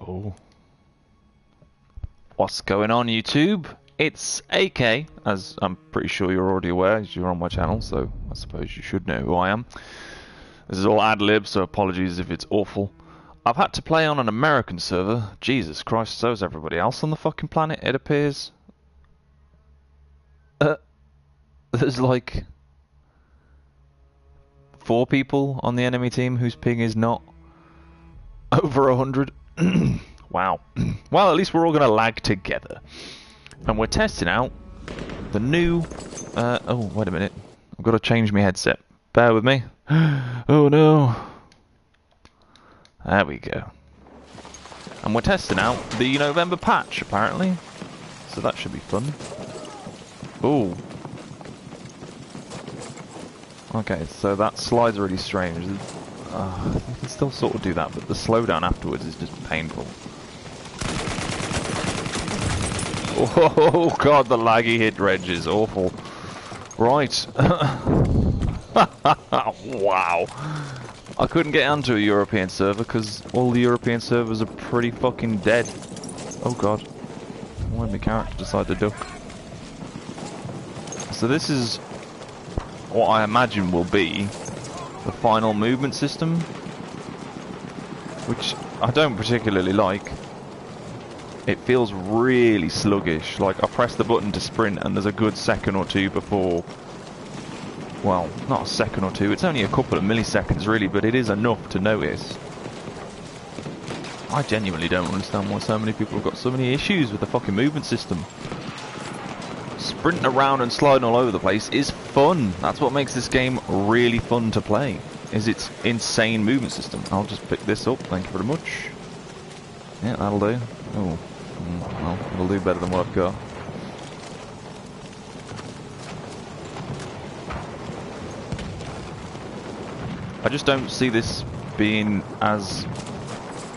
Oh. What's going on, YouTube? It's AK, as I'm pretty sure you're already aware, as you're on my channel, so I suppose you should know who I am. This is all ad-lib, so apologies if it's awful. I've had to play on an American server. Jesus Christ, so is everybody else on the fucking planet, it appears. There's like 4 people on the enemy team whose ping is not over 100. Wow. Well, at least we're all going to lag together. And we're testing out the new... oh, wait a minute. I've got to change my headset. Bear with me. Oh no. There we go. And we're testing out the November patch, apparently. So that should be fun. Ooh. Okay, so that slide's really strange. You can still sort of do that, but the slowdown afterwards is just painful. Oh god, the laggy hit reg is awful. Right. Wow. I couldn't get onto a European server because all the European servers are pretty fucking dead. Oh god. Why did my character decide to duck? So this is what I imagine will be the final movement system, which I don't particularly like. It feels really sluggish, like I press the button to sprint and there's a good second or two before... Well, not a second or two, it's only a couple of milliseconds really, but it is enough to notice. I genuinely don't understand why so many people have got so many issues with the fucking movement system. Sprinting around and sliding all over the place is fun. That's what makes this game really fun to play, is its insane movement system. I'll just pick this up, thank you very much. Yeah, that'll do. Oh, well, it'll do better than what I've got. I just don't see this being as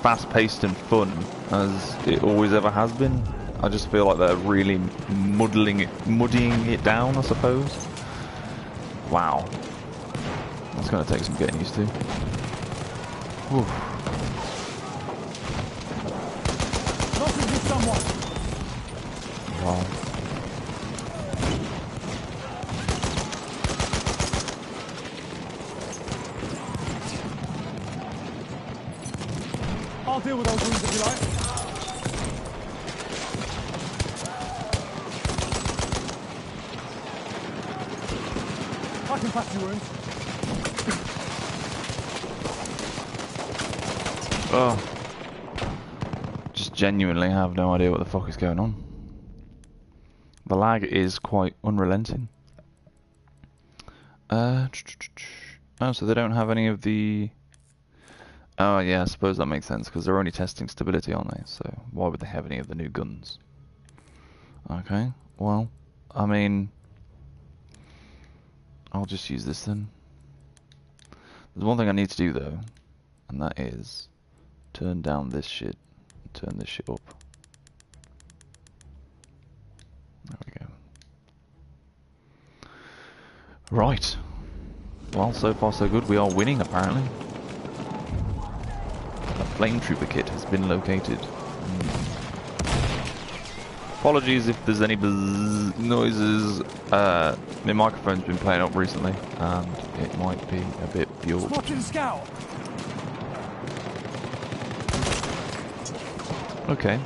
fast-paced and fun as it always ever has been. I just feel like they're really muddying it down, I suppose. Wow. That's going to take some getting used to. Whew. Wow. I'll deal with those wounds if you like. I can patch your wounds. Oh. Just genuinely have no idea what the fuck is going on. The lag is quite unrelenting. Oh, so they don't have any of the... Oh yeah, I suppose that makes sense, because they're only testing stability, aren't they? So why would they have any of the new guns? Okay, well, I mean... I'll just use this then. There's one thing I need to do though, and that is turn down this shit and turn this shit up. There we go. Right. Well, so far so good. We are winning apparently. A flame trooper kit has been located. Apologies if there's any buzz noises. My microphone's been playing up recently, and it might be a bit fueled. Watching scout. Okay.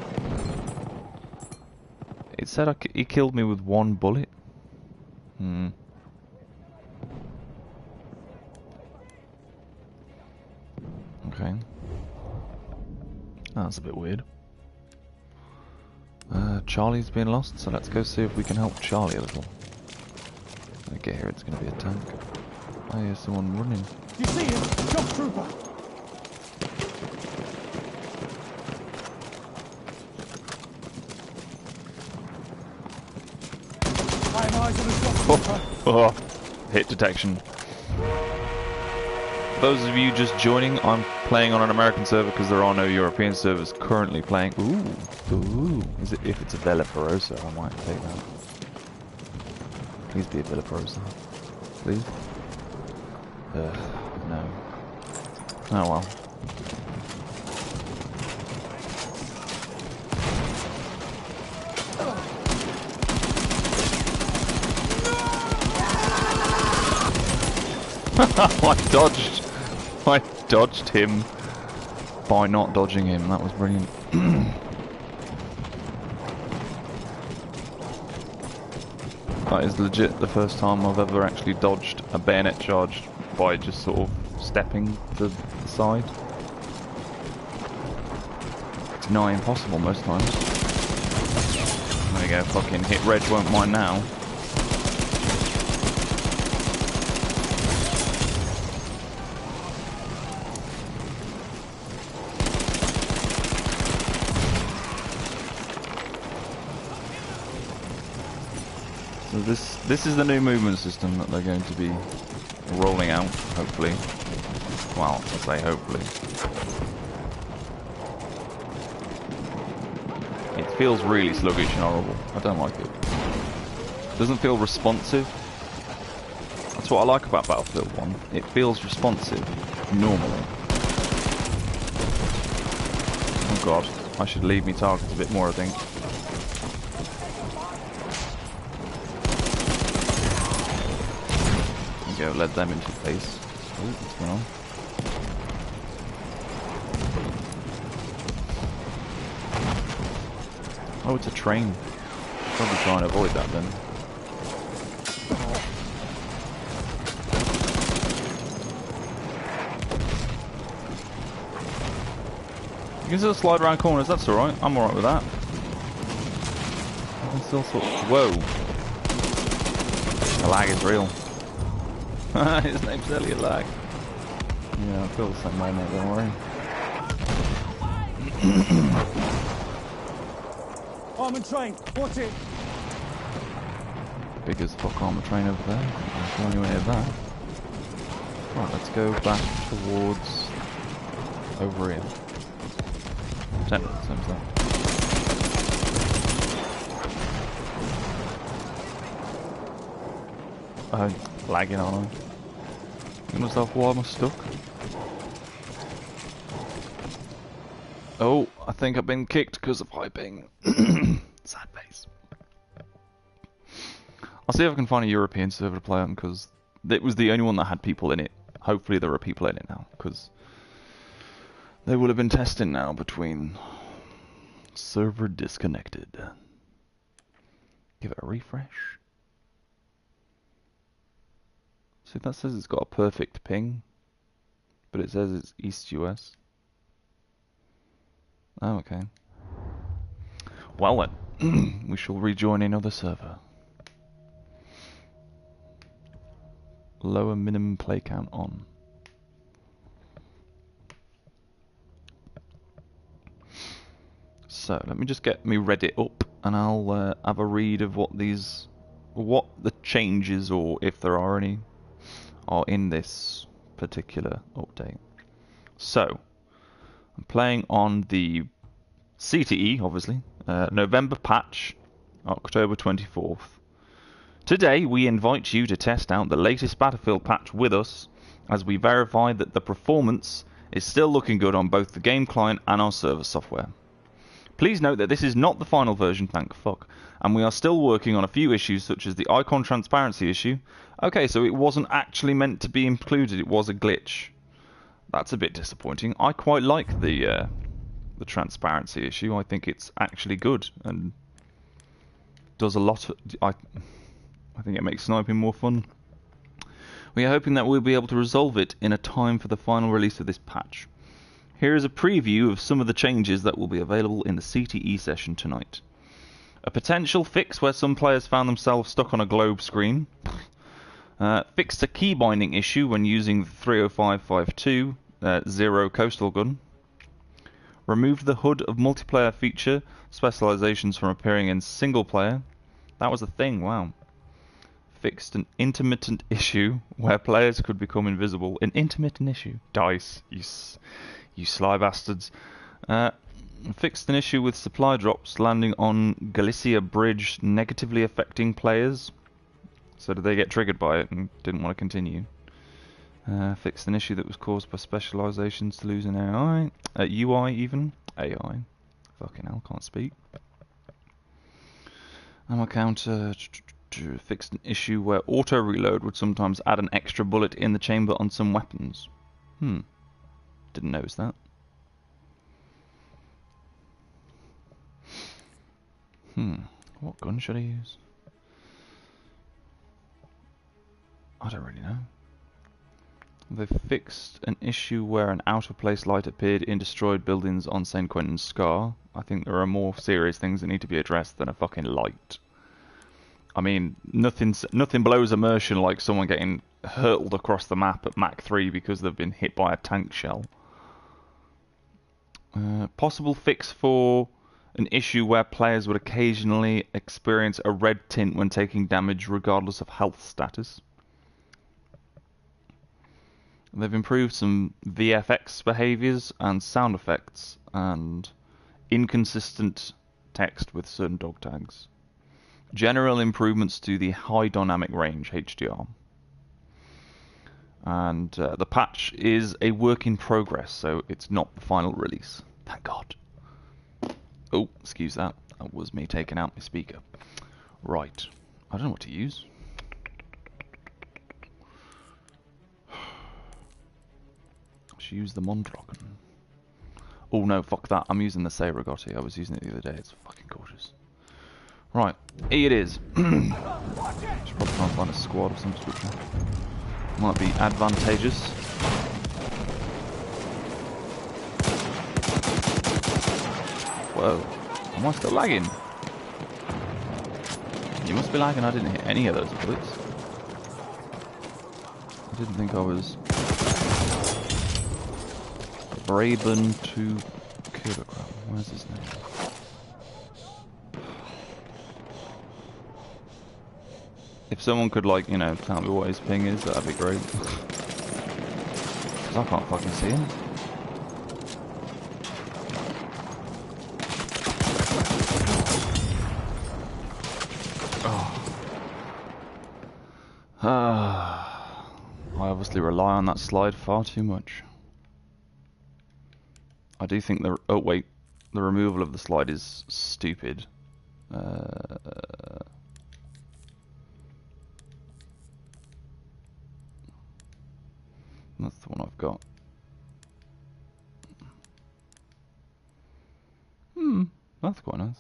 It said he killed me with 1 bullet. Okay. That's a bit weird. Charlie's been lost, so let's go see if we can help Charlie a little. Okay, here it's going to be a tank. I hear someone running. You see him? Shock trooper. I am eyes on the shock trooper. Oh, hit detection. For those of you just joining, I'm playing on an American server because there are no European servers currently playing. Ooh. Is it, if it's a Velaperosa, I might take that. Please be a Velaperosa. Please. No. Oh well. I dodged him by not dodging him. That was brilliant. That is legit the first time I've ever actually dodged a bayonet charge by just sort of stepping to the side. It's nigh impossible most times. There you go, fucking hit Reg won't mind now. So this is the new movement system that they're going to be rolling out, hopefully. Well, I say hopefully. It feels really sluggish and horrible. I don't like it. Doesn't feel responsive. That's what I like about Battlefield 1. It feels responsive, normally. Oh god, I should leave me targets a bit more, I think. Go, led them into place. Oh, what's going on? Oh, it's a train. Probably trying to avoid that then. You can still slide around corners, that's alright. I'm alright with that. I can still sort of... Whoa. The lag is real. His name's Elliot Lag. Yeah, I feel the same way, mate, don't worry. Armoured train, watch it. Big as fuck armor train over there. Can't go anywhere near that. Right, let's go back towards over here. Same as that. Oh, lagging on. Get myself while I'm stuck. Oh, I think I've been kicked because of high ping. Sad face. I'll see if I can find a European server to play on, because it was the only one that had people in it. Hopefully there are people in it now, because they will have been testing now between server disconnected. Give it a refresh. See, that says it's got a perfect ping, but it says it's East US. Oh, okay. Well then, we shall rejoin another server. Lower minimum play count on. So, let me just get me Reddit up, and I'll have a read of what the changes, or if there are any, are in this particular update. So, I'm playing on the CTE, obviously, November patch, October 24th. Today, we invite you to test out the latest Battlefield patch with us, as we verify that the performance is still looking good on both the game client and our server software. Please note that this is not the final version, thank fuck, and we are still working on a few issues such as the icon transparency issue. Okay, so it wasn't actually meant to be included, it was a glitch. That's a bit disappointing. I quite like the transparency issue. I think it's actually good and does a lot. I think it makes sniping more fun. We are hoping that we'll be able to resolve it in a time for the final release of this patch. Here is a preview of some of the changes that will be available in the CTE session tonight. A potential fix where some players found themselves stuck on a globe screen. Fixed a key binding issue when using the 30552 Zero coastal gun. Removed the HUD of multiplayer feature specializations from appearing in single player. That was a thing, wow. Fixed an intermittent issue where players could become invisible. An intermittent issue? DICE, you sly bastards. Fixed an issue with supply drops landing on Galicia Bridge negatively affecting players. So did they get triggered by it and didn't want to continue? Fixed an issue that was caused by specializations to lose an AI. UI even. AI. Fucking hell, can't speak. Ammo counter. Fixed an issue where auto reload would sometimes add an extra bullet in the chamber on some weapons. Didn't notice that. What gun should I use? I don't really know. They fixed an issue where an out-of-place light appeared in destroyed buildings on St. Quentin's Scar. I think there are more serious things that need to be addressed than a fucking light. I mean, nothing blows immersion like someone getting hurtled across the map at Mach 3 because they've been hit by a tank shell. Possible fix for an issue where players would occasionally experience a red tint when taking damage regardless of health status. They've improved some VFX behaviors and sound effects and inconsistent text with certain dog tags. General improvements to the high dynamic range HDR. And the patch is a work in progress, so it's not the final release. Thank God. Oh, excuse that. That was me taking out my speaker. Right. I don't know what to use. I should use the Mondragon. Oh no, fuck that. I'm using the Seirogotti. I was using it the other day. It's fucking gorgeous. Right. Here it is. Should probably try and find a squad of some description. Might be advantageous. Whoa. Am I still lagging? You must be lagging. I didn't hit any of those bullets. I didn't think I was Braben to kilogram. Where's his name? If someone could, like, you know, tell me what his ping is, that'd be great. Because I can't fucking see him. I obviously rely on that slide far too much. I do think the... Oh, wait. The removal of the slide is stupid. That's the one I've got. That's quite nice.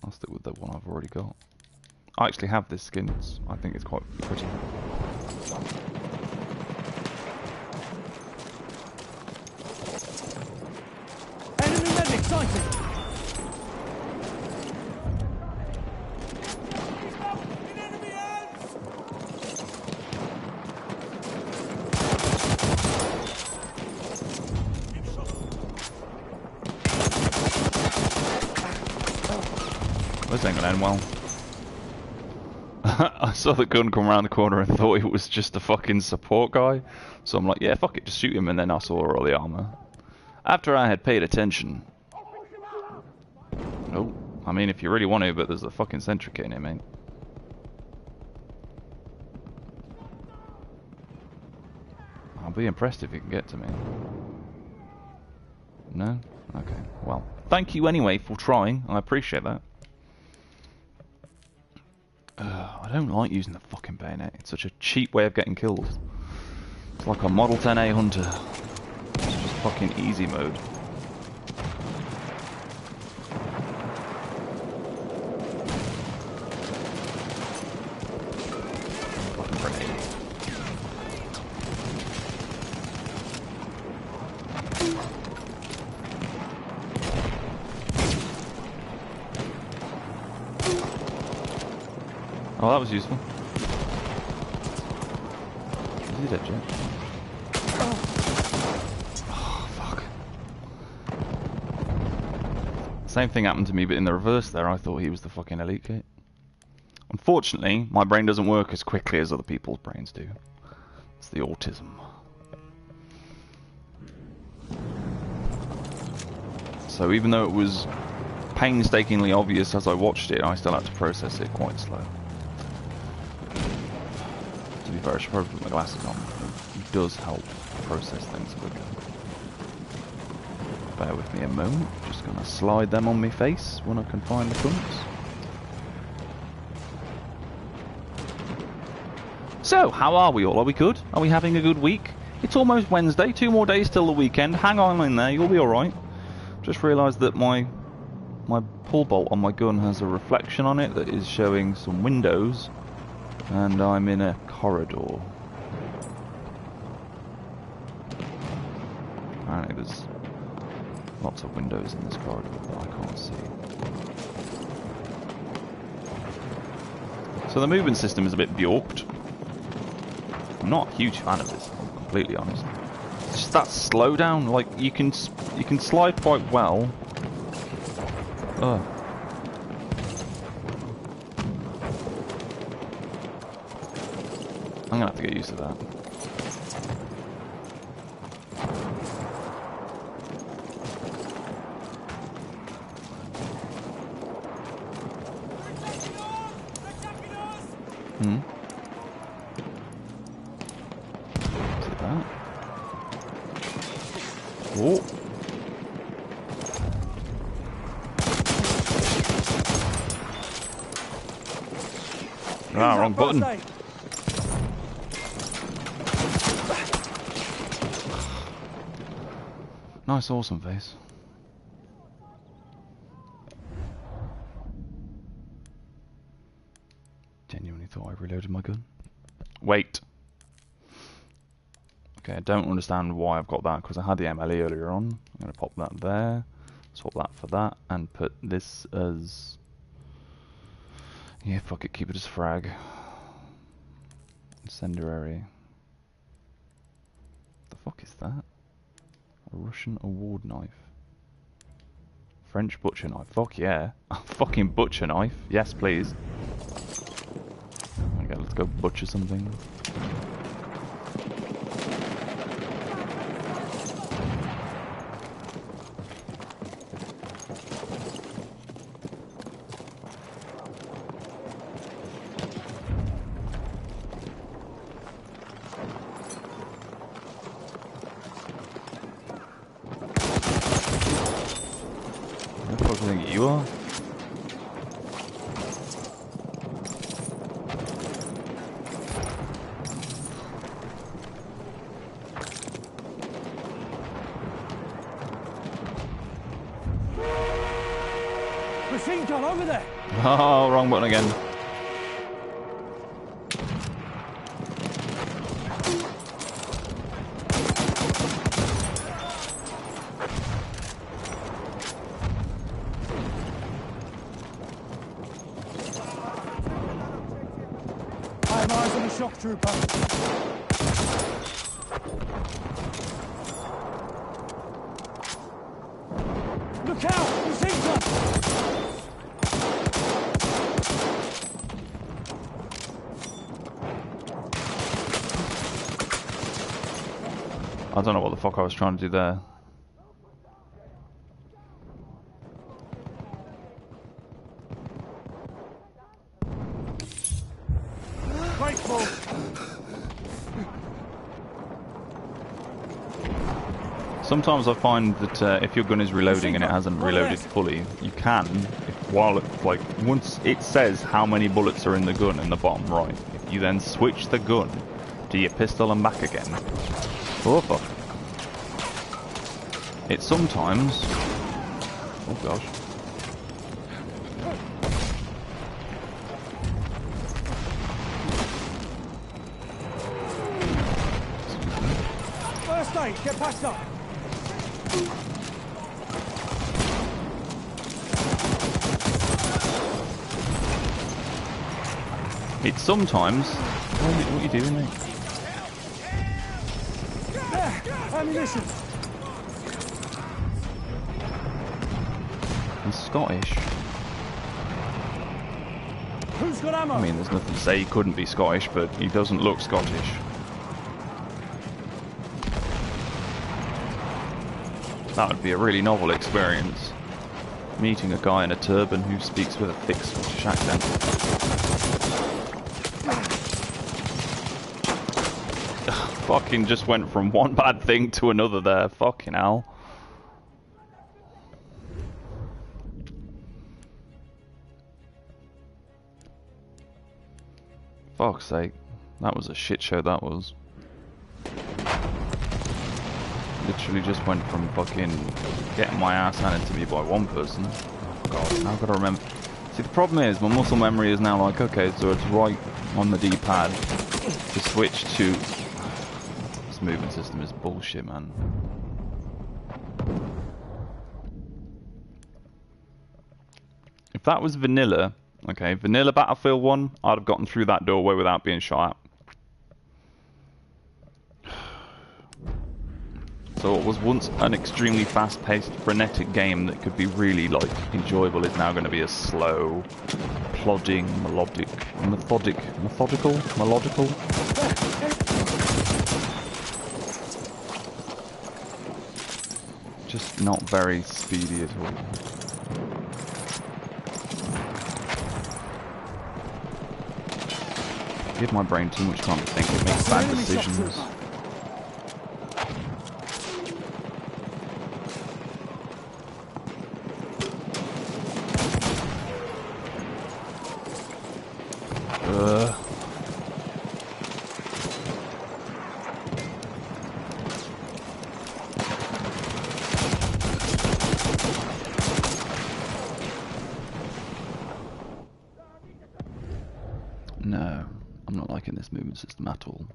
I'll stick with the one I've already got. I actually have this skin. I think it's quite pretty. Enemy medic sighted! This ain't gonna end well. I saw the gun come around the corner and thought it was just a fucking support guy. So I'm like, yeah, fuck it, just shoot him, and then I saw all the armor. After I had paid attention. Oh, I mean, if you really want to, but there's a fucking sentry kit in here, mate. I'll be impressed if you can get to me. No? Okay, well, thank you anyway for trying. I appreciate that. I don't like using the fucking bayonet. It's such a cheap way of getting killed. It's like a Model 10A Hunter. It's just fucking easy mode. Fucking grenade. Oh, that was useful. Is he dead yet? Oh, fuck. Same thing happened to me, but in the reverse there, I thought he was the fucking elite kit. Unfortunately, my brain doesn't work as quickly as other people's brains do. It's the autism. So even though it was painstakingly obvious as I watched it, I still had to process it quite slow. To be fair, I should probably put my glasses on. It does help process things quicker. Bear with me a moment. Just gonna slide them on my face when I can find the cunts. So, how are we all? Are we good? Are we having a good week? It's almost Wednesday, 2 more days till the weekend. Hang on in there, you'll be alright. Just realised that my pull bolt on my gun has a reflection on it that is showing some windows, and I'm in a corridor. Apparently there's lots of windows in this corridor that I can't see. So the movement system is a bit bjorked. I'm not a huge fan of this, I'm completely honest. It's just that slowdown, like you can slide quite well. Ugh. I'm gonna have to get used to that. Oh. Ah, wrong button. Nice, awesome face. Genuinely thought I reloaded my gun. Wait. Okay, I don't understand why I've got that, because I had the MLE earlier on. I'm going to pop that there, swap that for that, and put this as... Yeah, fuck it, keep it as frag. Incendiary. The fuck is that? A Russian award knife. French butcher knife. Fuck yeah. A fucking butcher knife. Yes, please. Okay, let's go butcher something. Where the fuck do you think you are? Machine gun over there. Oh, wrong button again. I have eyes on a shock trooper. Look out! Machine gun! I don't know what the fuck I was trying to do there. Grateful. Sometimes I find that if your gun is reloading and it hasn't reloaded fully, you can, while it's like, once it says how many bullets are in the gun in the bottom right, if you then switch the gun to your pistol and back again, oh fuck, it sometimes, oh gosh, First aid, get patched up. it sometimes, what are you doing mate? There, ammunition. He's Scottish. Who's got ammo? I mean, there's nothing to say he couldn't be Scottish, but he doesn't look Scottish. That would be a really novel experience. Meeting a guy in a turban who speaks with a thick Scottish accent. Fucking just went from one bad thing to another there. Fucking hell. Fuck's sake. That was a shit show, that was. Literally just went from fucking getting my ass handed to me by one person. Oh god, now I've got to remember. See, the problem is, my muscle memory is now like, okay, so it's right on the D-pad to switch to... This movement system is bullshit, man. If that was vanilla, okay, vanilla Battlefield 1, I'd have gotten through that doorway without being shot at. So what was once an extremely fast-paced, frenetic game that could be really, like, enjoyable is now going to be a slow, plodding, methodical? Just not very speedy at all. Give my brain too much time to think, it makes bad decisions. No, I'm not liking this movement system at all.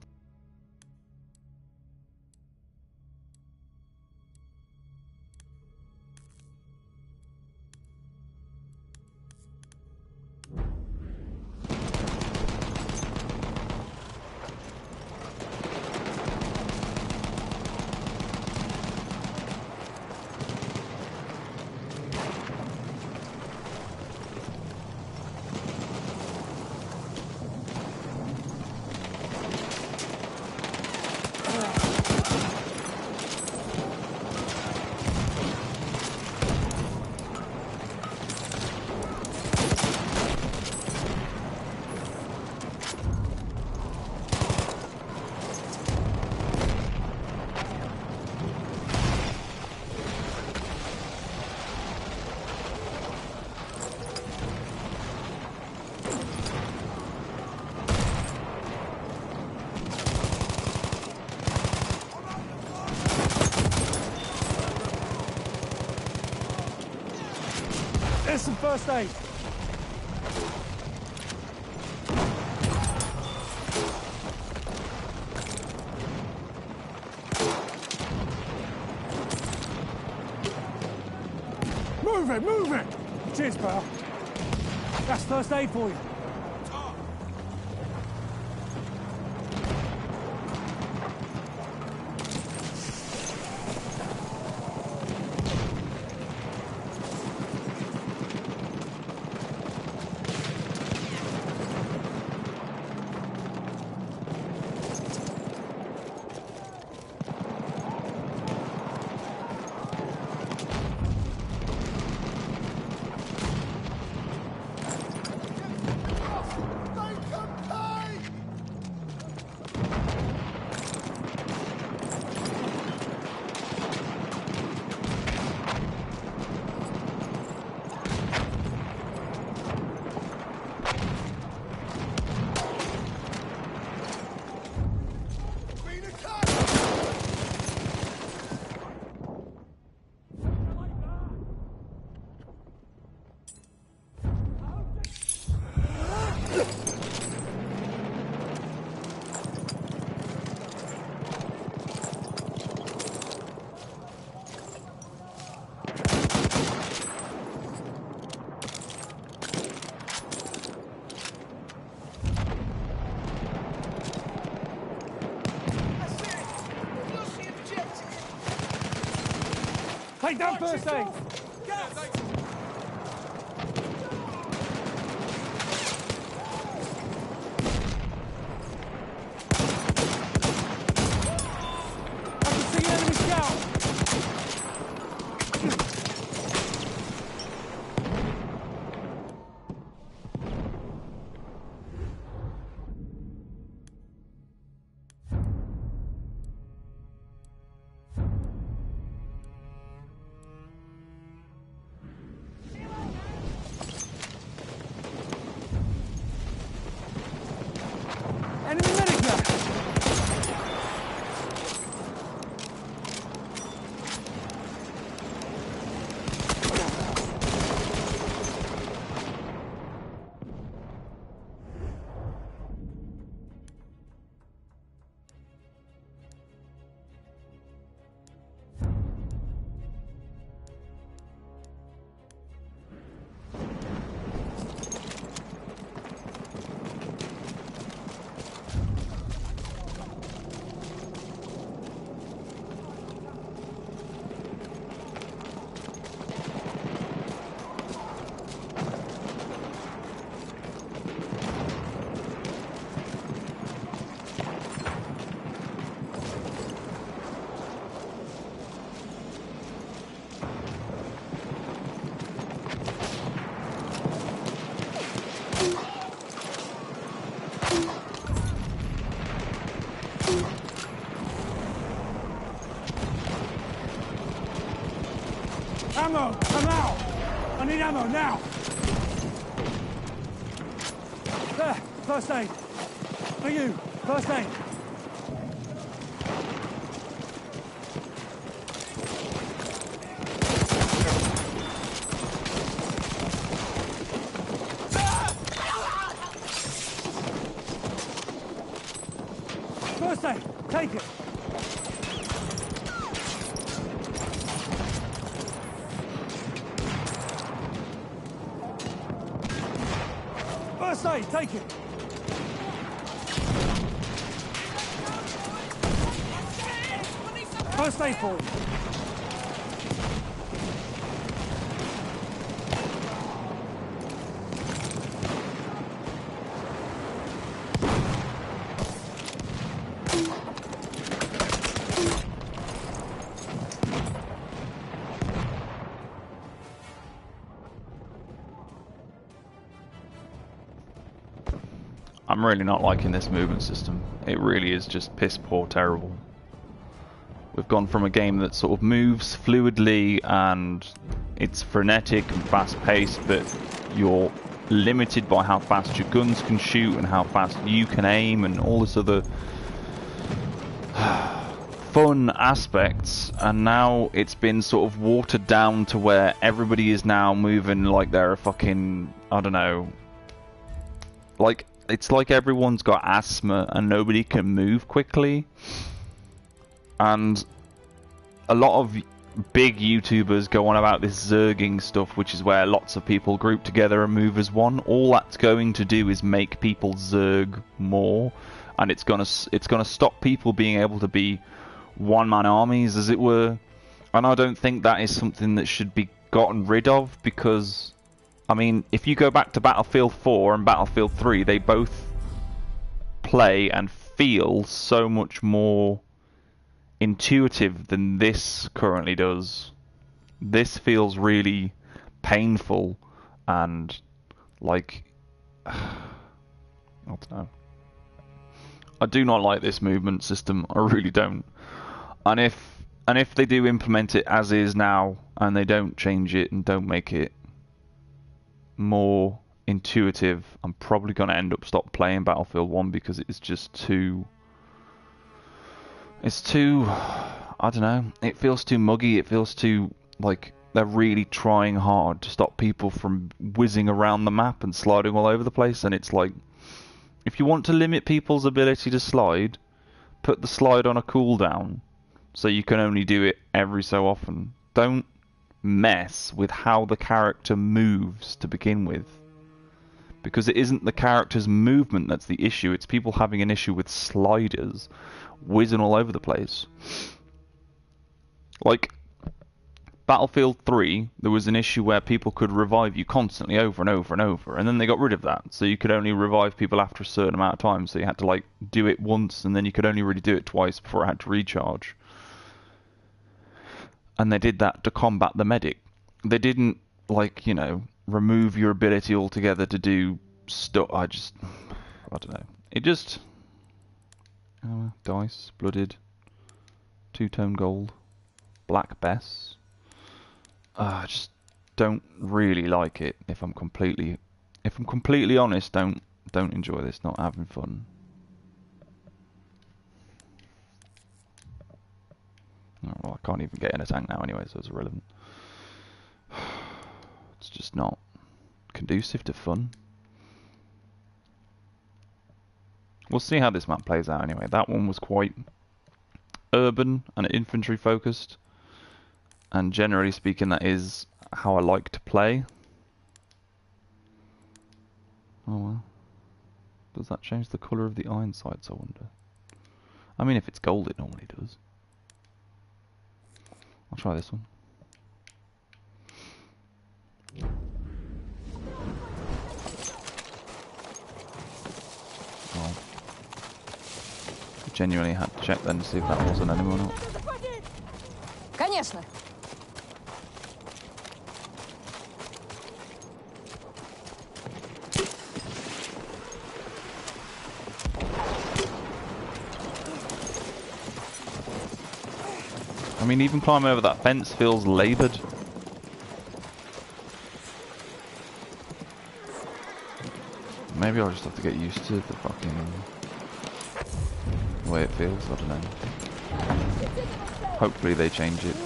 There's some first aid. Move it! Cheers, pal. That's first aid for you. Take down first aid! I can see an enemy scout! Enemy medic! ammo now. There, first aid. For you, first aid. First aid, take it. First aid, take it. First aid for you. I'm really not liking this movement system. It really is just piss poor terrible. We've gone from a game that sort of moves fluidly and it's frenetic and fast paced, but you're limited by how fast your guns can shoot and how fast you can aim and all this other fun aspects, and now it's been sort of watered down to where everybody is now moving like they're a fucking, I don't know, like it's like everyone's got asthma and nobody can move quickly. And a lot of big YouTubers go on about this zerging stuff, which is where lots of people group together and move as one. All that's going to do is make people zerg more, and it's gonna stop people being able to be one-man armies, as it were. And I don't think that is something that should be gotten rid of, because I mean, if you go back to Battlefield 4 and Battlefield 3, they both play and feel so much more intuitive than this currently does. This feels really painful and like I don't know. I do not like this movement system. I really don't. And if they do implement it as is now and they don't change it and don't make it more intuitive, I'm probably going to end up stop playing Battlefield 1 because it's just too... It's too... I don't know. It feels too muggy. It feels too... like they're really trying hard to stop people from whizzing around the map and sliding all over the place. And it's like, if you want to limit people's ability to slide, put the slide on a cooldown so you can only do it every so often. Don't mess with how the character moves to begin with, because it isn't the character's movement that's the issue. It's people having an issue with sliders whizzing all over the place. Like Battlefield 3, there was an issue where people could revive you constantly over and over and over, and then they got rid of that, so you could only revive people after a certain amount of time, so you had to like do it once and then you could only really do it twice before it had to recharge. And they did that to combat the medic. They didn't, like, you know, remove your ability altogether to do stuff. I don't know. It just... dice, blooded, two-tone gold, black bess. I just don't really like it. If I'm completely honest, don't enjoy this. Not having fun. Oh, well, I can't even get in a tank now anyway, so it's irrelevant. It's just not conducive to fun. We'll see how this map plays out anyway. That one was quite urban and infantry focused, and generally speaking that is how I like to play. Oh well. Does that change the colour of the iron sights, I wonder? I mean, if it's gold it normally does. I'll try this one. Oh. I genuinely had to check then to see if that was an enemy or not. Конечно. I mean, even climbing over that fence feels laboured. Maybe I'll just have to get used to the fucking way it feels, I don't know. Hopefully they change it.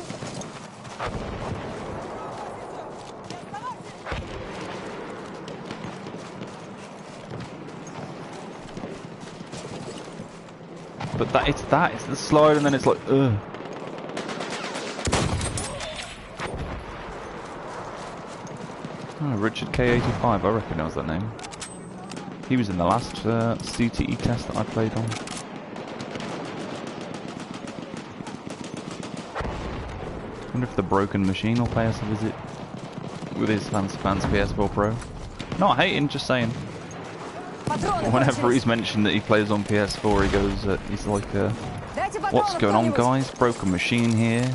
But it's the slide and then it's like, ugh. Oh, Richard K85, I recognise that name. He was in the last CTE test that I played on. I wonder if the broken machine will pay us a visit with his fancy PS4 Pro. Not hating, just saying. Whenever he's mentioned that he plays on PS4, he goes, he's like, what's going on, guys? Broken machine here.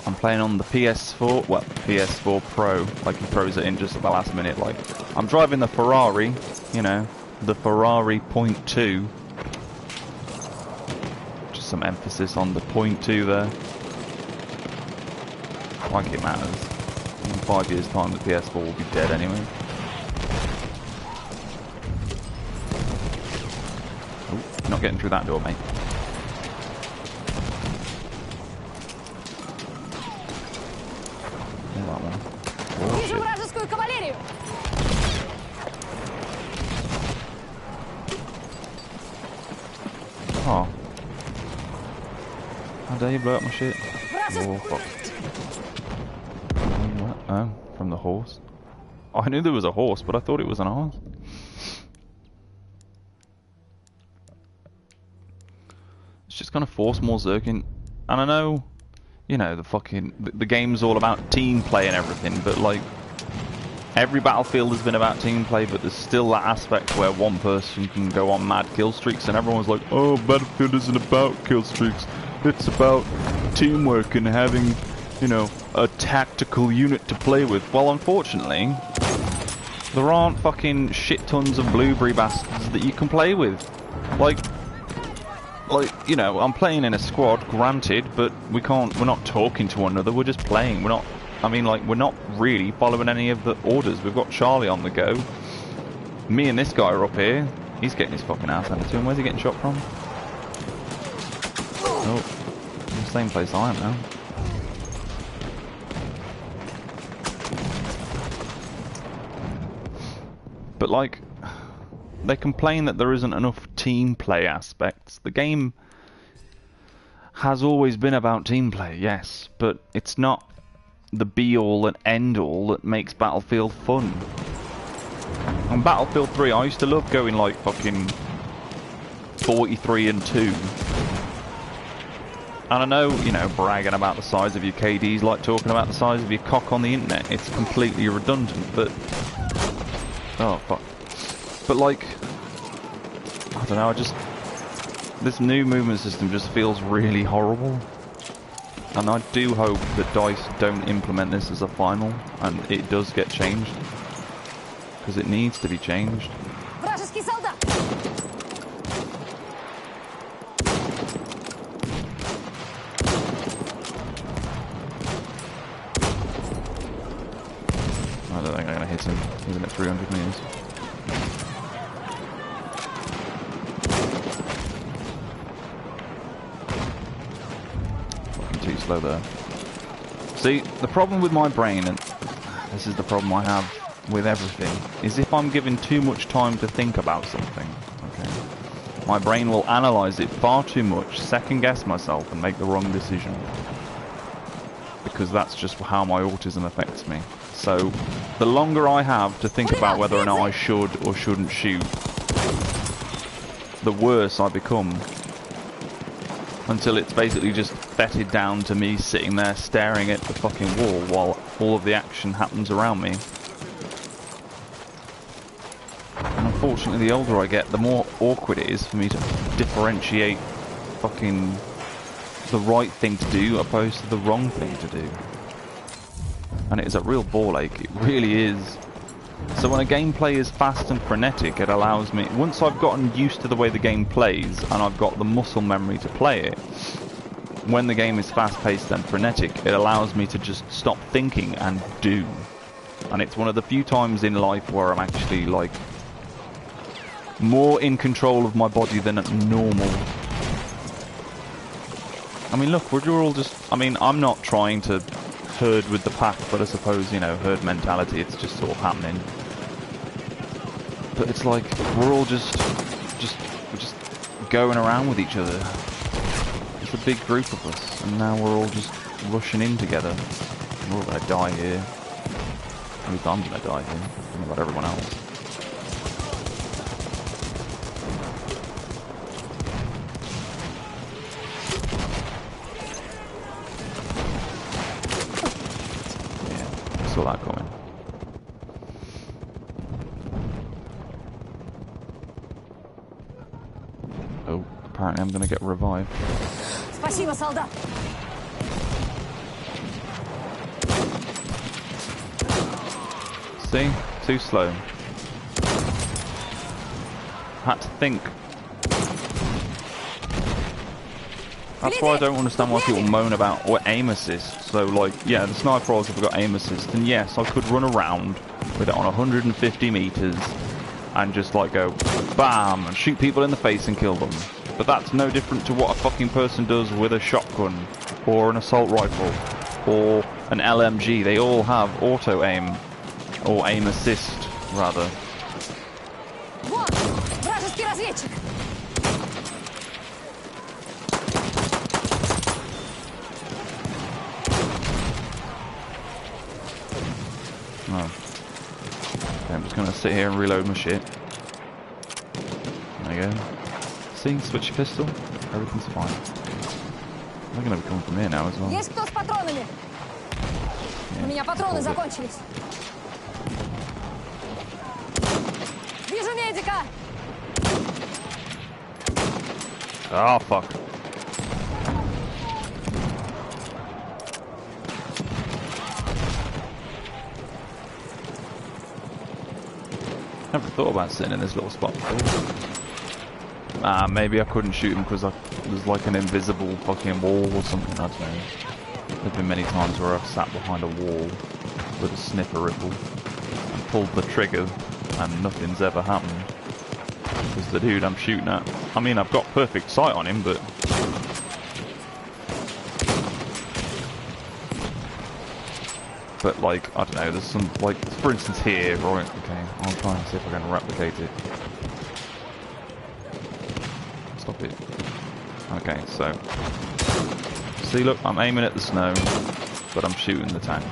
I'm playing on the PS4, well, PS4 Pro. Like, he throws it in just at the last minute. Like, I'm driving the Ferrari, you know, the Ferrari .2. Just some emphasis on the .2 there. Like it matters. In 5 years' time, the PS4 will be dead anyway. Oh, not getting through that door, mate. Yeah, that one. Oh, shit. Oh. How dare you blow up my shit? Oh, fuck. What? Oh, from the horse. Oh, I knew there was a horse, but I thought it was an arse. It's just gonna force more Zerkin. And I know, you know, the game's all about team play and everything, but like, every Battlefield has been about team play, but there's still that aspect where one person can go on mad kill streaks and everyone's like, oh, Battlefield isn't about kill streaks, it's about teamwork and having, you know, a tactical unit to play with. Well, unfortunately, there aren't fucking shit tons of blueberry bastards that you can play with. Like, you know, I'm playing in a squad, granted, but we're not talking to one another, we're just playing. We're not really following any of the orders. We've got Charlie on the go. Me and this guy are up here. He's getting his fucking ass handed to him. Where's he getting shot from? Oh, in the same place I am now. But like, they complain that there isn't enough team play aspects. The game has always been about team play, yes, but it's not the be-all and end-all that makes Battlefield fun. On Battlefield 3, I used to love going like fucking 43-2. And I know, you know, bragging about the size of your KDs like talking about the size of your cock on the internet. It's completely redundant, but... oh, fuck. But like... I don't know, this new movement system just feels really horrible. And I do hope that DICE don't implement this as a final, and it does get changed. Because it needs to be changed. I don't think I'm going to hit him, even at 300 meters. Too slow there. See, the problem with my brain, and this is the problem I have with everything, is if I'm given too much time to think about something, okay, my brain will analyse it far too much, second guess myself and make the wrong decision. Because that's just how my autism affects me. So, the longer I have to think about whether or not I should or shouldn't shoot, the worse I become. Until it's basically just fetted down to me sitting there staring at the fucking wall while all of the action happens around me. And unfortunately, the older I get, the more awkward it is for me to differentiate fucking the right thing to do opposed to the wrong thing to do. And it is a real ball ache, it really is. So when a gameplay is fast and frenetic, it allows me, once I've gotten used to the way the game plays and I've got the muscle memory to play it, when the game is fast-paced and frenetic, it allows me to just stop thinking and do. And it's one of the few times in life where I'm actually like more in control of my body than normal. I mean, look, we're all just... I mean, I'm not trying to herd with the pack, but I suppose, you know, herd mentality, it's just sort of happening. But it's like, we're all just going around with each other. It's a big group of us, and now we're all just rushing in together. We're all gonna die here. At least I'm gonna die here. I don't know about everyone else. Saw that coming. Oh, apparently I'm gonna get revived. Спасибо, солдат. See? Too slow. Had to think. That's why I don't understand why people moan about aim assist. So, like, yeah, the sniper rifles have got aim assist, and yes, I could run around with it on 150 meters and just, like, go bam and shoot people in the face and kill them. But that's no different to what a fucking person does with a shotgun or an assault rifle or an LMG. They all have auto aim or aim assist, rather. Вон, вражеский разведчик. Oh. Okay, I'm just gonna sit here and reload my shit. There you go. See, switch your pistol, everything's fine. They're gonna be coming from here now as well. Есть кто с патронами? У меня патроны закончились. Вижу медика. Oh fuck. Never thought about sitting in this little spot before. Maybe I couldn't shoot him because there's like an invisible fucking wall or something, I don't know. There's been many times where I've sat behind a wall with a sniffer rifle and pulled the trigger and nothing's ever happened. Because the dude I'm shooting at, I mean, I've got perfect sight on him, but... But, like, I don't know, there's some, like, for instance here, right, okay, I'll try and see if I can replicate it. Stop it. Okay, so... See, look, I'm aiming at the snow, but I'm shooting the tank.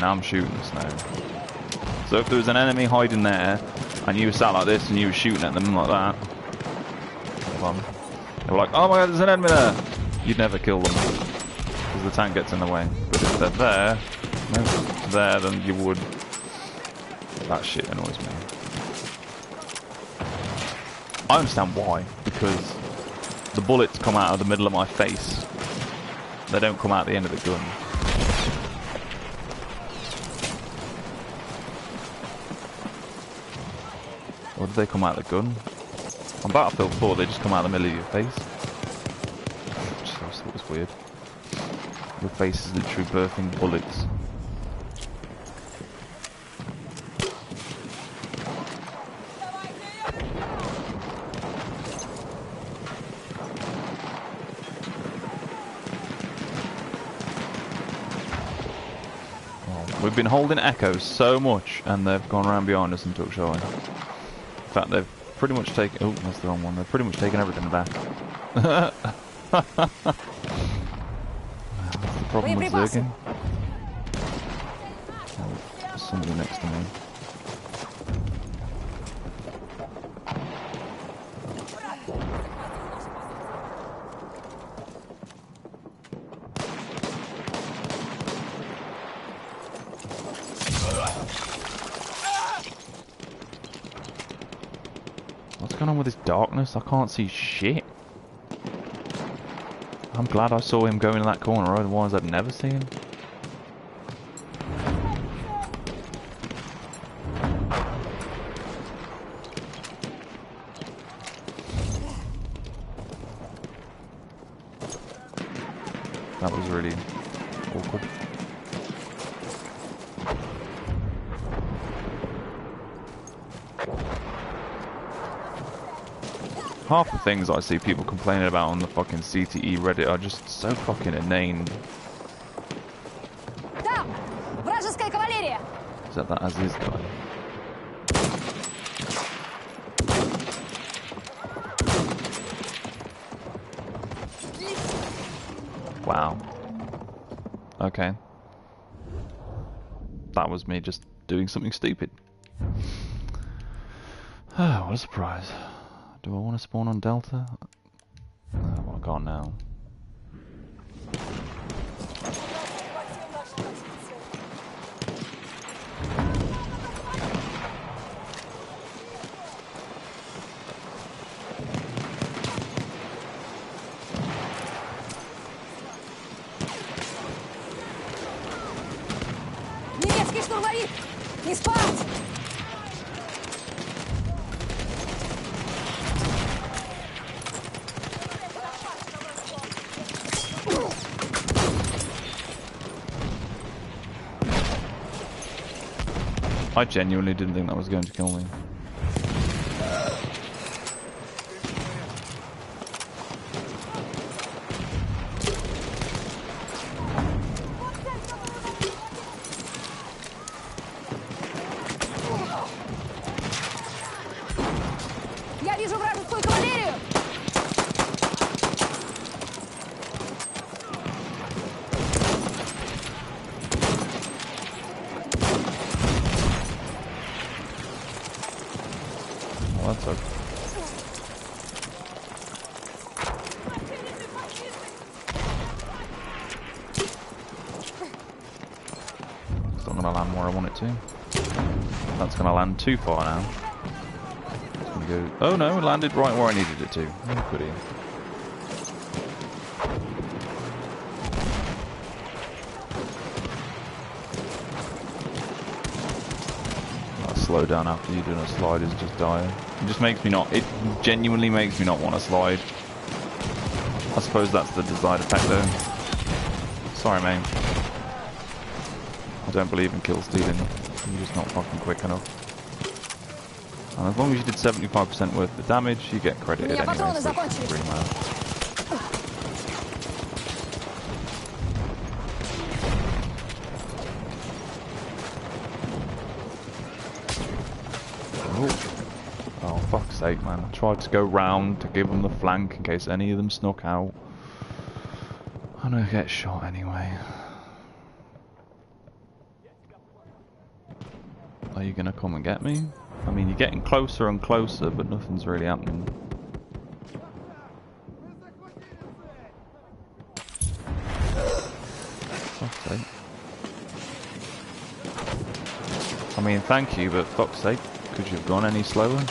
Now I'm shooting the snow. So if there was an enemy hiding there, and you sat like this and you were shooting at them like that, they were like, oh my god, there's an enemy there! You'd never kill them, because the tank gets in the way. But if they're there, then you would. That shit annoys me. I understand why, because the bullets come out of the middle of my face. They don't come out the end of the gun. Or did they come out of the gun? On Battlefield 4, they just come out of the middle of your face. Which I always thought was weird. Your face is literally birthing bullets. We've been holding echoes so much, and they've gone around behind us and took shot. In fact, they've pretty much taken... Oh, that's the wrong one. They've pretty much taken everything back. That's the problem with Zergin. Oh, there's somebody next to me. What's going on with this darkness? I can't see shit. I'm glad I saw him go in that corner, otherwise I'd never see him. That was really awkward. Half the things I see people complaining about on the fucking CTE Reddit are just so fucking inane. Там! Вражеская кавалерия! Is that Aziz guy? Wow. Okay. That was me just doing something stupid. Oh, what a surprise. Do I want to spawn on Delta? Well, I can't now. Немецкий штурмовик! Не спать! I genuinely didn't think that was going to kill me. Я вижу вражескую кавалерию! Oh, that's okay. It's not going to land where I want it to. That's going to land too far now. It's going to go... Oh no, it landed right where I needed it to. Oh, goody. Slow down after you're doing a slide is just dire. It just makes me not... It genuinely makes me not want to slide. I suppose that's the desired effect though. Sorry, mate. I don't believe in kill stealing. You're just not fucking quick enough. And as long as you did 75% worth of damage, you get credited anyway. So it doesn't really matter. Oh, fuck's sake, man. I tried to go round to give them the flank in case any of them snuck out. I'm gonna get shot anyway. Are you gonna come and get me? I mean, you're getting closer and closer, but nothing's really happening. Fuck's sake. I mean, thank you, but fuck's sake. Could you have gone any slower?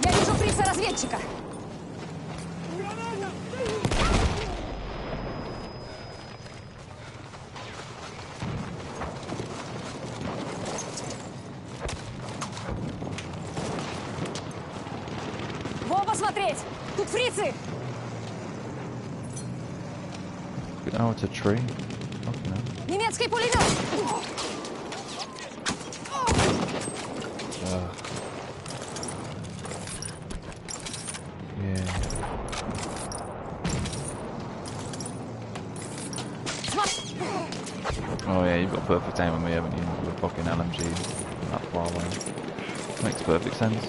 Я вижу фрица-разведчика! Во, посмотреть! Тут фрицы! Oh, it's a tree. Fucking hell. Немецкий пулемет! Yeah. Oh yeah, you've got perfect aim on me, haven't you? With a fucking LMG that far away. Makes perfect sense.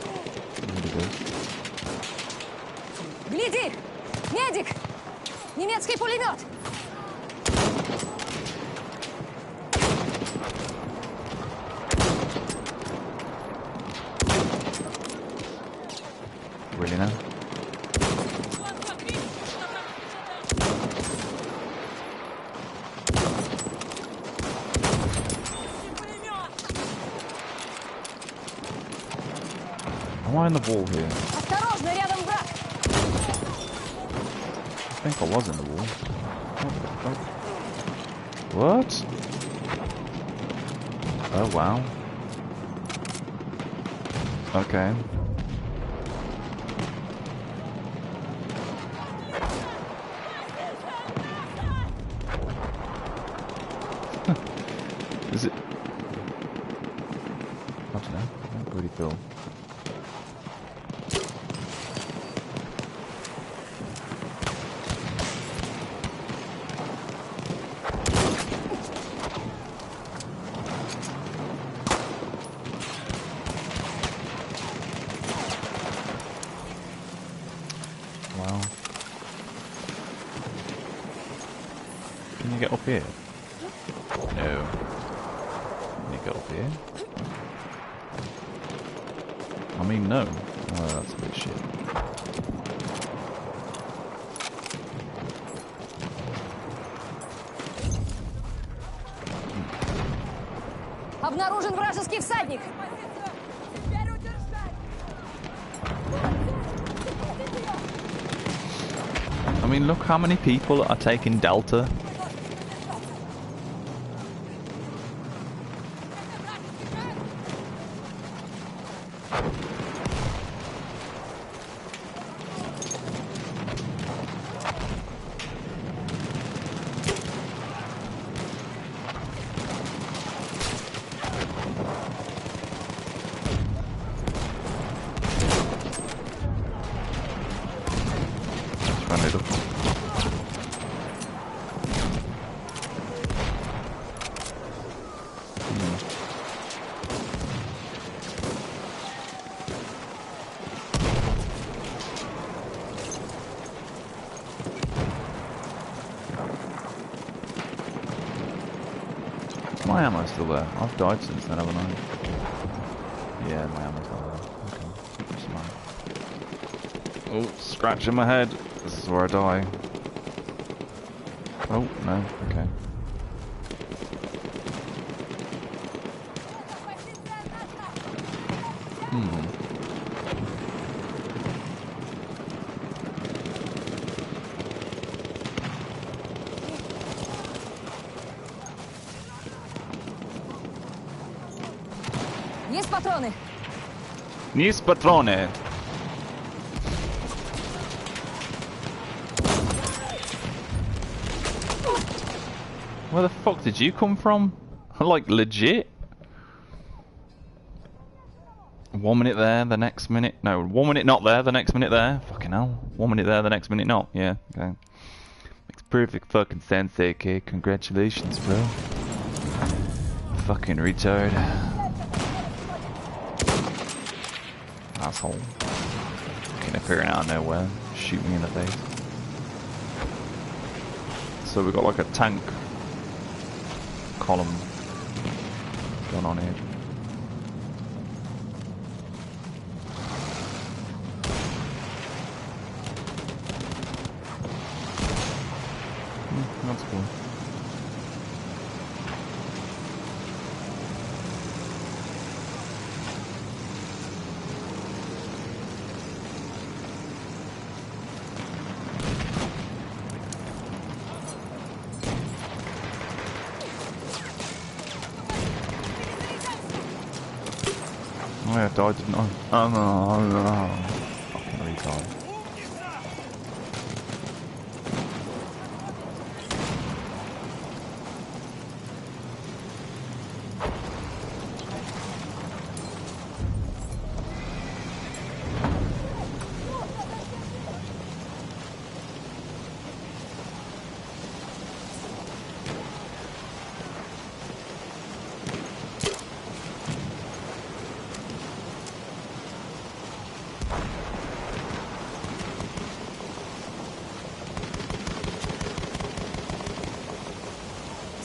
It really does. Гляди! Медик! Немецкий пулемет! Really now? Am I in the wall here? Осторожно, рядом враг! I think I was in the wall. What the fuck? What? Oh wow. well. Can you get up here? No. Can you get up here? I mean, no. Oh, that's a bit shit. Обнаружен вражеский всадник. I mean, look how many people are taking Delta. My ammo's still there. I've died since then, haven't I? Yeah, my ammo's still there. Okay. Smart. Oh, scratching my head. This is where I die. Oh, no. Okay. Есть патроны? Есть патроны. Where the fuck did you come from? Like, legit? 1 minute there, the next minute... No, 1 minute not there, the next minute there. Fucking hell. 1 minute there, the next minute not. Yeah, okay. Makes perfect fucking sense, AK. Congratulations, bro. Fucking retard. Asshole. Fucking appearing out of nowhere. Shoot me in the face. So we got like a tank column going on here. That's cool. Oh yeah, I died, didn't I? Oh no. Fucking retard.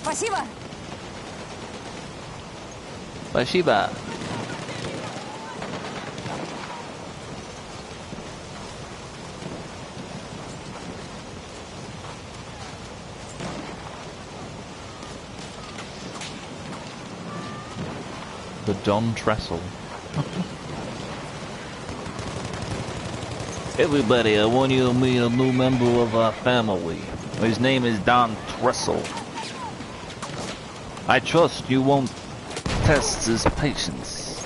Спасибо. Спасибо. The Don Trestle. Everybody, I want you to meet a new member of our family. His name is Don Trestle. I trust you won't test his patience.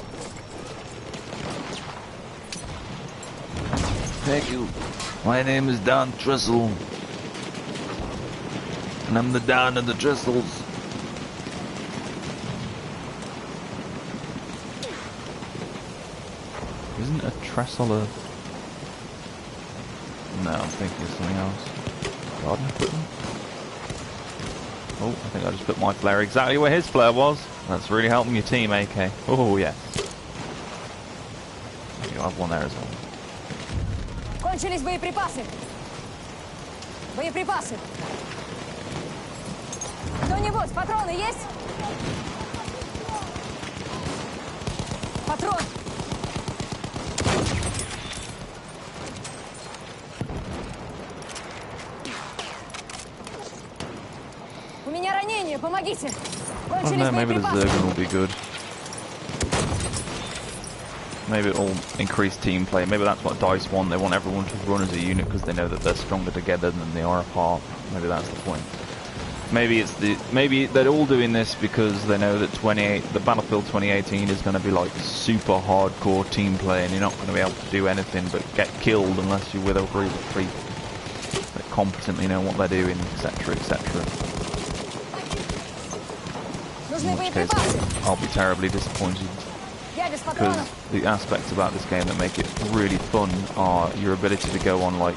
Thank you. My name is Don Trestle. And I'm the Don of the Trestles. Isn't a trestle a... No, I'm thinking of something else. Garden equipment? Oh, I think I just put my flare exactly where his flare was. That's really helping your team, AK. Oh, yes. You have one there as well. Кончились боеприпасы. Боеприпасы. Кто-нибудь, патроны есть? Патрон. У меня ранение, помогите. I don't know, maybe the Zergon will be good. Maybe it'll increase team play. Maybe that's what DICE want. They want everyone to run as a unit because they know that they're stronger together than they are apart. Maybe that's the point. Maybe they're all doing this because they know that the Battlefield 2018 is going to be like super hardcore team play, and you're not going to be able to do anything but get killed unless you're with a group of people that competently know what they're doing, etc., etc. In which case, I'll be terribly disappointed. Because the aspects about this game that make it really fun are your ability to go on like...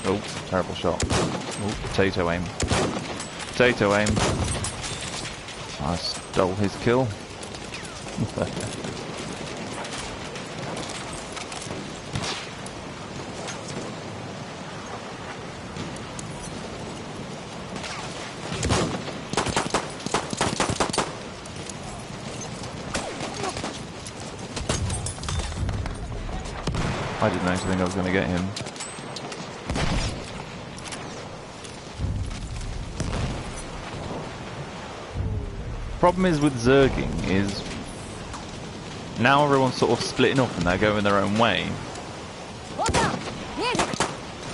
Oh, terrible shot. Oh, potato aim. Potato aim. I stole his kill. I didn't actually think I was going to get him. Problem is with zerging is now everyone's sort of splitting up and they're going their own way.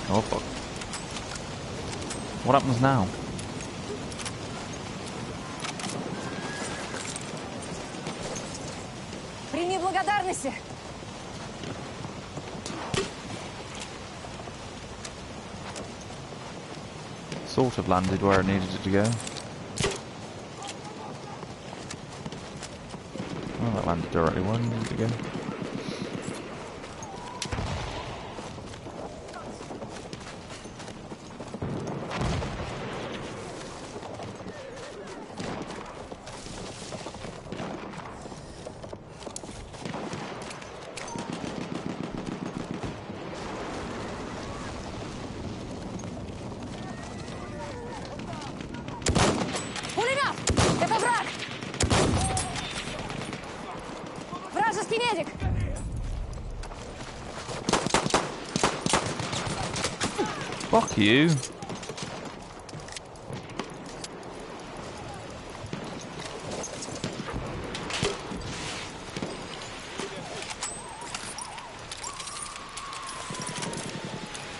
Oh fuck. What happens now? Прими благодарности. Sort of landed where I needed it to go. Oh, that landed directly where I needed it to go. Fuck you.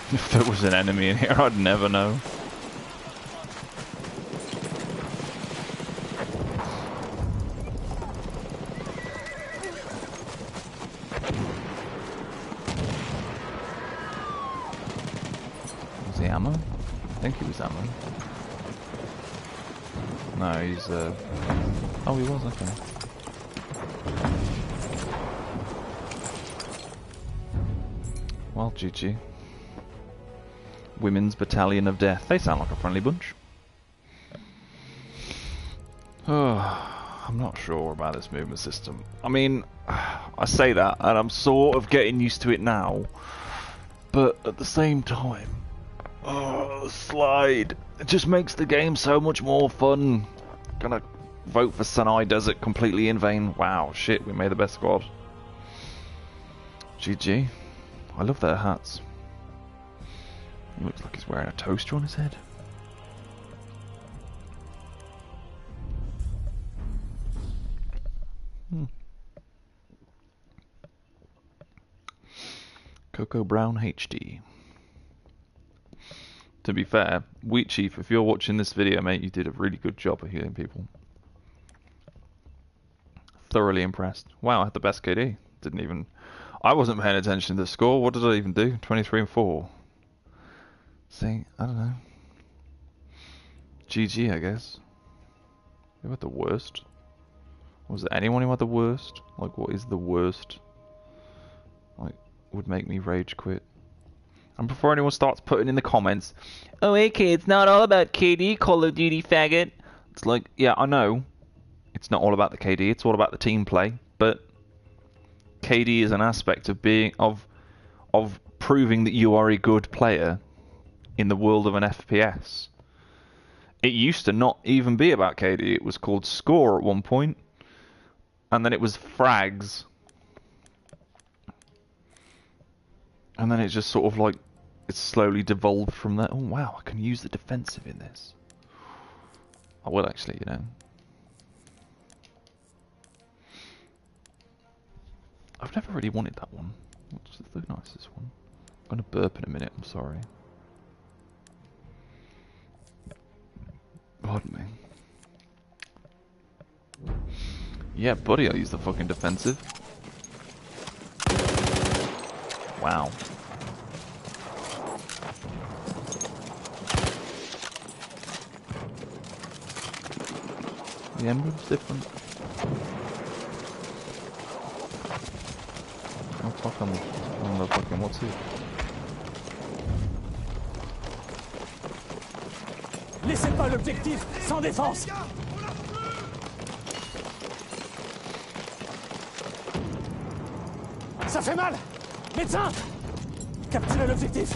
If there was an enemy in here, I'd never know. Ammo? I think he was ammo. No, he's oh, he was, okay. Well, GG. Women's Battalion of Death. They sound like a friendly bunch. Oh, I'm not sure about this movement system. I mean, I say that, and I'm sort of getting used to it now. But at the same time, oh, the slide. It just makes the game so much more fun. Gonna vote for Sinai Desert completely in vain. Wow, shit, we made the best squad. GG. I love their hats. He looks like he's wearing a toaster on his head. Coco Brown HD. To be fair, Wheat Chief, if you're watching this video, mate, you did a really good job of healing people. Thoroughly impressed. Wow, I had the best KD. Didn't even... I wasn't paying attention to the score. What did I even do? 23 and 4. See, I don't know. GG, I guess. Who had the worst? Was there anyone who had the worst? Like, what is the worst? Like, would make me rage quit. And before anyone starts putting in the comments, oh, okay, it's not all about KD, Call of Duty faggot. It's like, yeah, I know. It's not all about the KD, it's all about the team play. But KD is an aspect of being, of proving that you are a good player in the world of an FPS. It used to not even be about KD. It was called score at one point, and then it was frags, and then it just sort of like it's slowly devolved from there. Oh wow, I can use the defensive in this. I will actually, you know. I've never really wanted that one. What's the nicest one? I'm gonna burp in a minute, I'm sorry. Pardon me. Yeah, buddy, I use the fucking defensive. Wow. The emblem's different. Oh fuck, I'm on the fucking, what's it? Laissez pas l'objectif sans défense. Ça fait mal. Médecin, capturez l'objectif.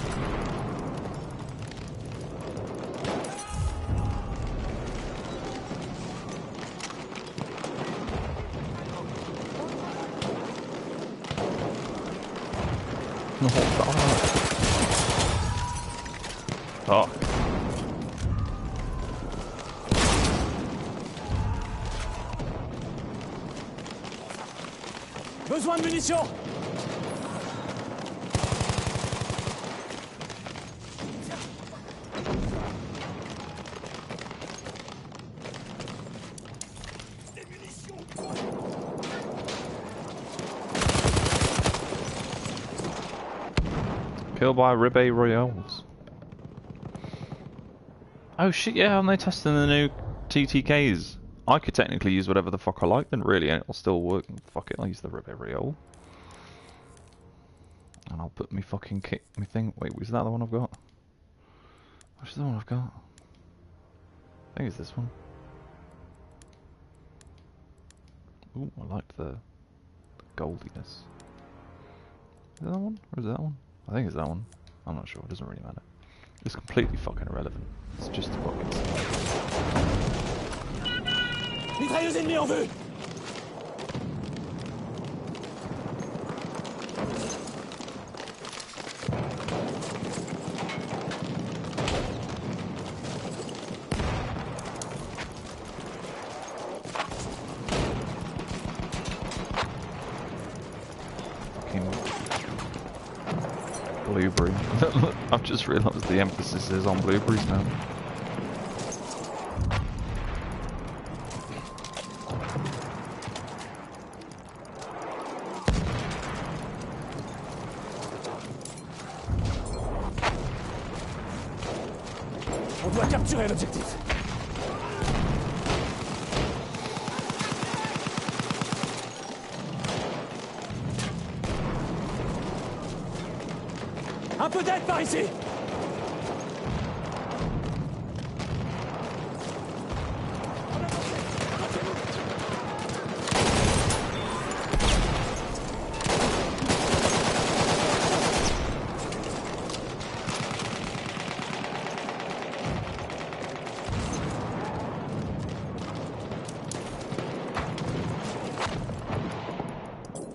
Oh. Besoin de munitions. Killed by Ribbe Royales. Oh shit, yeah, aren't they testing the new TTKs? I could technically use whatever the fuck I like then, really, and it'll still work. Fuck it, I'll use the Ribbe Royale. And I'll put me fucking kit, me thing. Wait, was that the one I've got? Which is the one I've got? I think it's this one. Ooh, I liked the goldiness. Is that one? Or is it that one? I think it's that one. I'm not sure, it doesn't really matter. It's completely fucking irrelevant. It's just a fucking... Mitrailleuse ennemie en vue. Blueberry. I've just realised the emphasis is on blueberries now. On doit capturer l'objectif. Un peu d'aide par ici.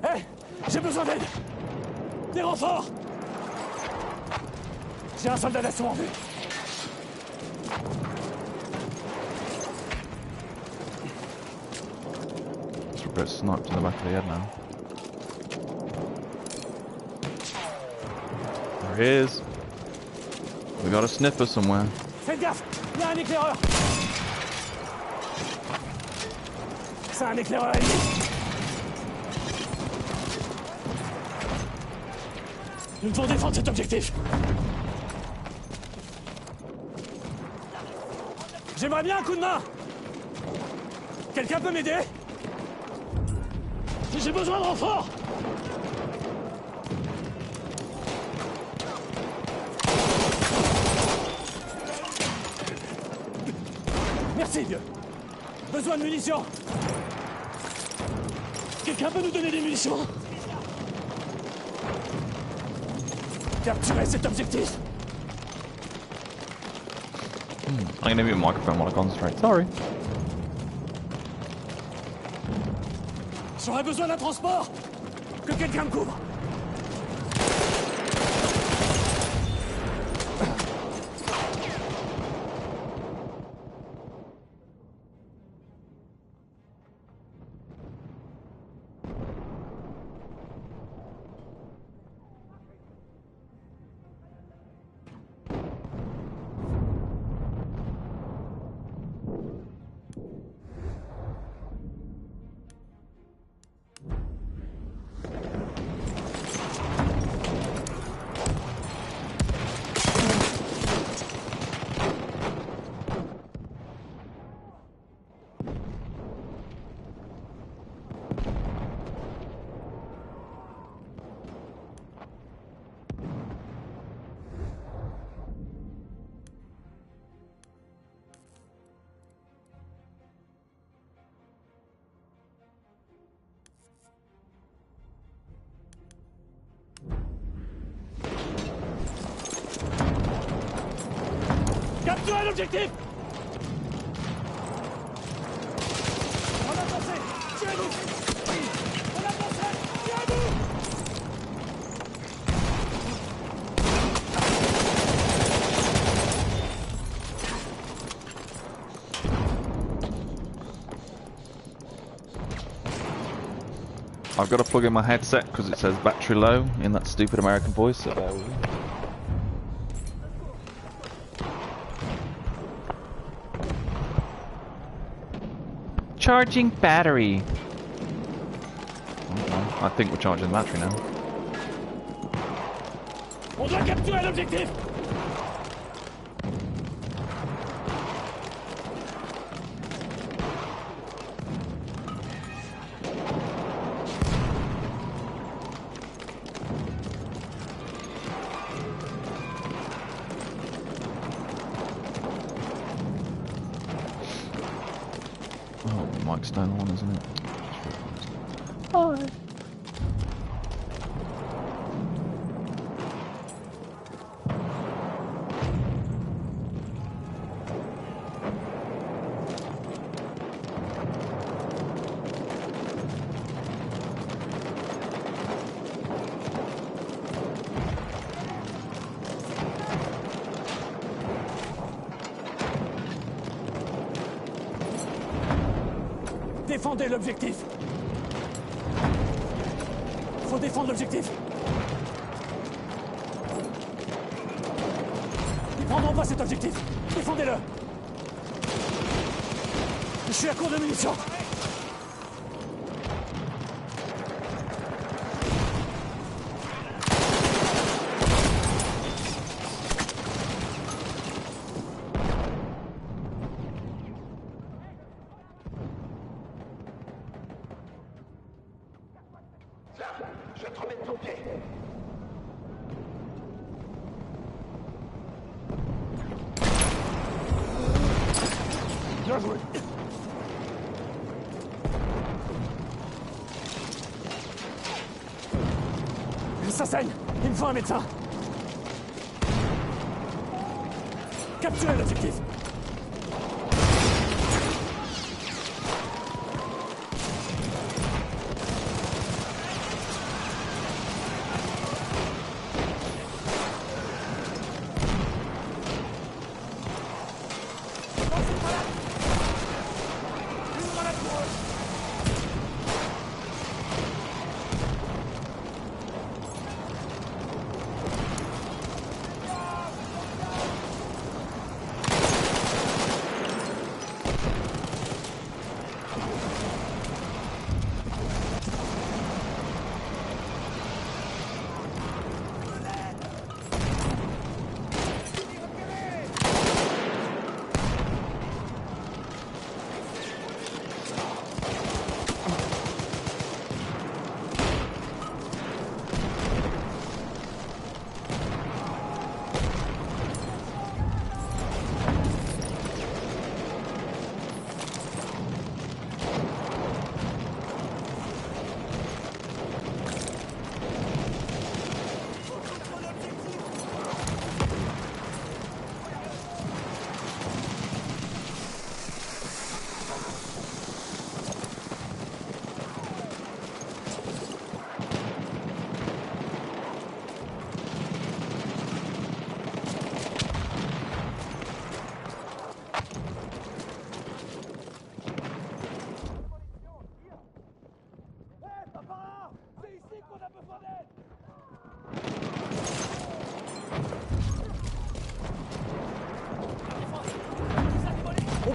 Hé, j'ai besoin d'aide. Des renforts. J'ai un soldat d'assaut en vue. Just got sniped in the back of the head now. There he is. We got a sniffer somewhere. Faites gaffe, il y a un éclaireur. C'est un éclaireur ennemi. Nous devons défendre cet objectif. J'aimerais bien un coup de main. Quelqu'un peut m'aider? J'ai besoin de renfort. Merci, vieux. Besoin de munitions. Quelqu'un peut nous donner des munitions? Capturez cet objectif. I'm gonna mute my microphone while I concentrate. Sorry. J'aurais besoin d'un transport. Que quelqu'un me couvre. Capturez l'objectif. On a avancé. Tirez-vous. On a avancé. Tirez-vous. I've got to plug in my headset because it says battery low in that stupid American voice. So bear with me. Charging battery. Okay. I think we're charging the battery now. On doit capturer l'objectif. Oh, the mic's still on, isn't it? Hi. Défendez l'objectif. Faut défendre l'objectif. Ils prendront pas cet objectif. Défendez-le. Je suis à court de munitions. Je vais te remettre ton pied. Bien joué. Ça saigne. Il me faut un médecin. Capturez l'objectif.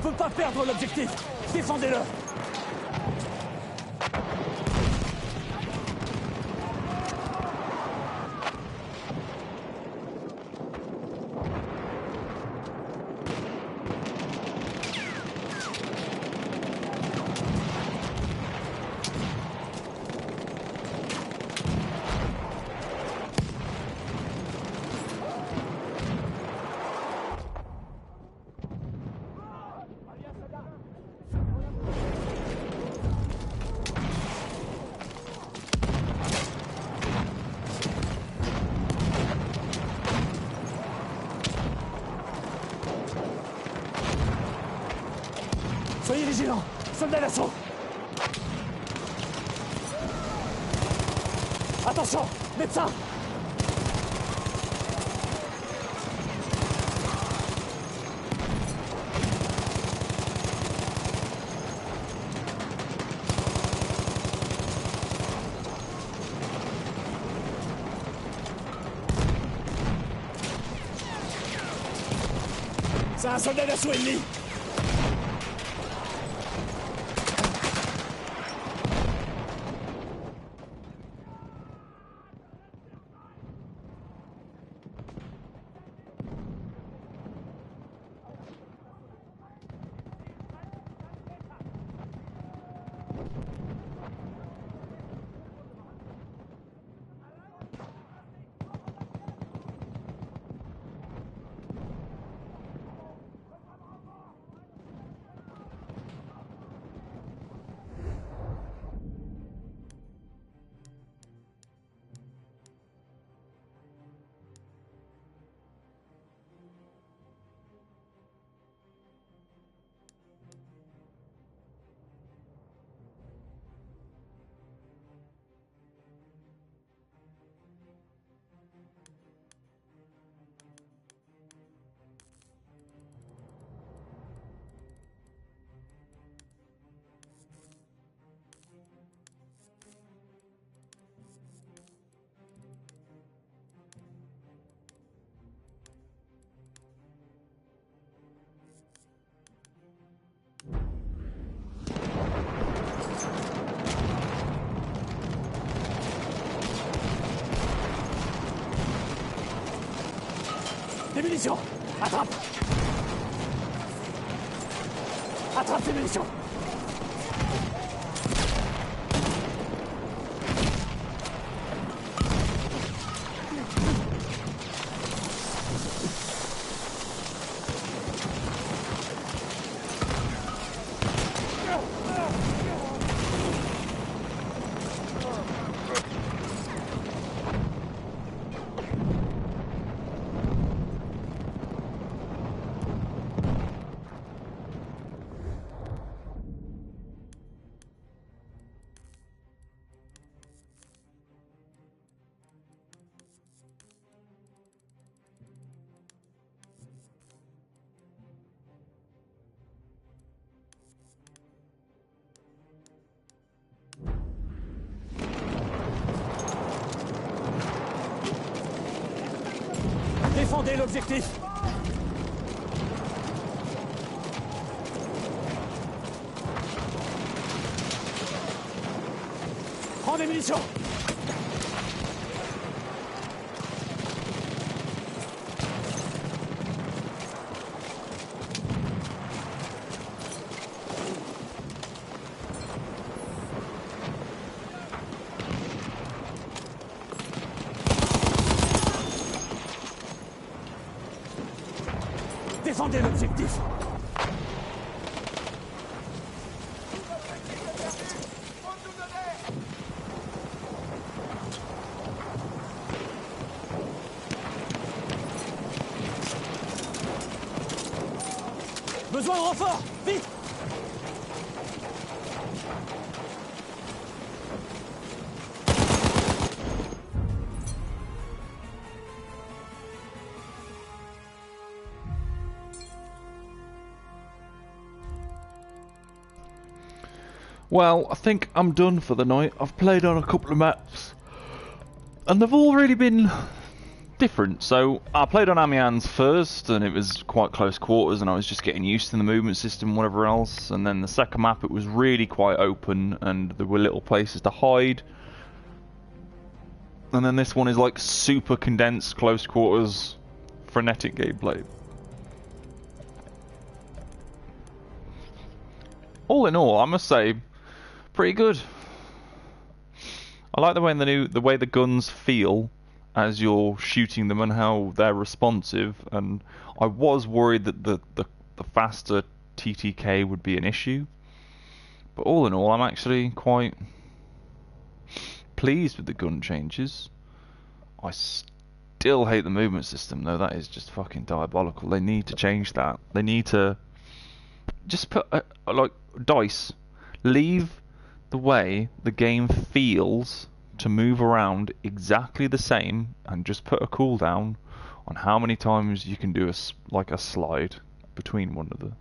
peut pas perdre l'objectif. Défendez-le. Soyez vigilants. Soldats d'assaut. Attention, médecin. C'est un soldat d'assaut ennemi. Des munitions. Attrape. Attrape tes munitions. Défendez l'objectif. Prends des munitions. Défendez l'objectif. Besoin de renfort. Vite. Well, I think I'm done for the night. I've played on a couple of maps, and they've all really been different. So I played on Amiens first, and it was quite close quarters, and I was just getting used to the movement system and whatever else. And then the second map, it was really quite open, and there were little places to hide. And then this one is like super condensed, close quarters, frenetic gameplay. All in all, I must say, pretty good. I like the way the guns feel as you're shooting them and how they're responsive. And I was worried that the faster TTK would be an issue, but all in all, I'm actually quite pleased with the gun changes. I still hate the movement system though. That is just fucking diabolical. They need to change that. They need to just put like dice. Leave the way the game feels to move around exactly the same, and just put a cooldown on how many times you can do a slide between one of them.